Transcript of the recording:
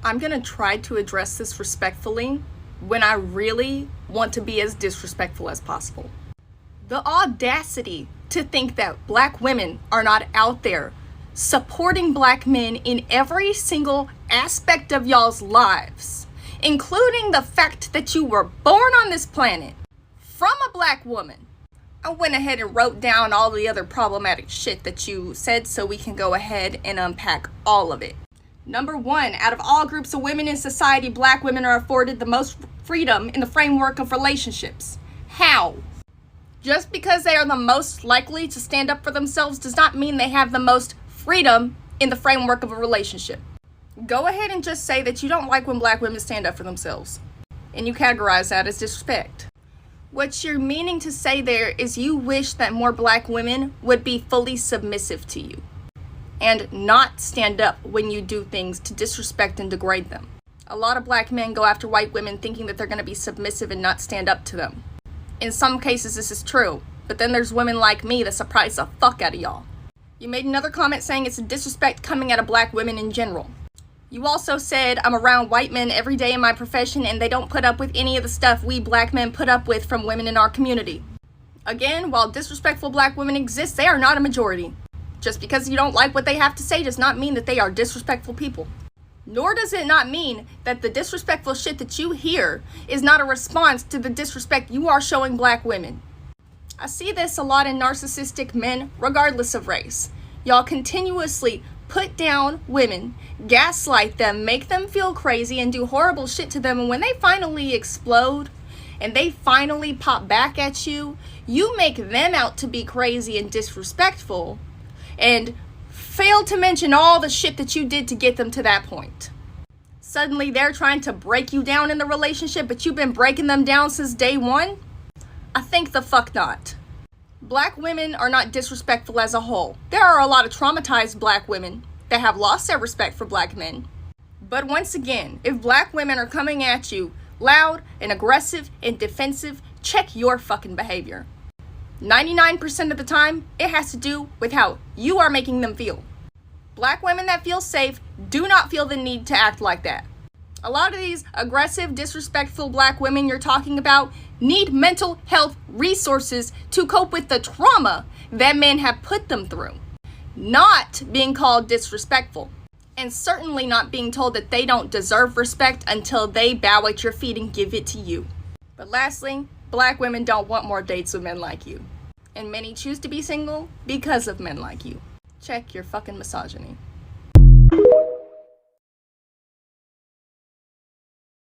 I'm gonna try to address this respectfully when I really want to be as disrespectful as possible. The audacity to think that black women are not out there supporting black men in every single aspect of y'all's lives, including the fact that you were born on this planet from a black woman. I went ahead and wrote down all the other problematic shit that you said so we can go ahead and unpack all of it. Number one, out of all groups of women in society, black women are afforded the most freedom in the framework of relationships. How? Just because they are the most likely to stand up for themselves does not mean they have the most freedom in the framework of a relationship. Go ahead and just say that you don't like when black women stand up for themselves, and you categorize that as disrespect. What you're meaning to say there is you wish that more black women would be fully submissive to you and not stand up when you do things to disrespect and degrade them. A lot of black men go after white women thinking that they're going to be submissive and not stand up to them. In some cases this is true, but then there's women like me that surprise the fuck out of y'all. You made another comment saying it's a disrespect coming out of black women in general. You also said I'm around white men every day in my profession and they don't put up with any of the stuff we black men put up with from women in our community. Again, while disrespectful black women exist, they are not a majority. Just because you don't like what they have to say does not mean that they are disrespectful people. Nor does it not mean that the disrespectful shit that you hear is not a response to the disrespect you are showing black women. I see this a lot in narcissistic men, regardless of race. Y'all continuously put down women, gaslight them, make them feel crazy, and do horrible shit to them. And when they finally explode and they finally pop back at you, you make them out to be crazy and disrespectful and fail to mention all the shit that you did to get them to that point. Suddenly they're trying to break you down in the relationship, but you've been breaking them down since day one? I think the fuck not. Black women are not disrespectful as a whole. There are a lot of traumatized black women that have lost their respect for black men. But once again, if black women are coming at you loud and aggressive and defensive, check your fucking behavior. 99% of the time, it has to do with how you are making them feel. Black women that feel safe do not feel the need to act like that. A lot of these aggressive, disrespectful black women you're talking about need mental health resources to cope with the trauma that men have put them through. Not being called disrespectful, and certainly not being told that they don't deserve respect until they bow at your feet and give it to you. But lastly, black women don't want more dates with men like you. And many choose to be single because of men like you. Check your fucking misogyny.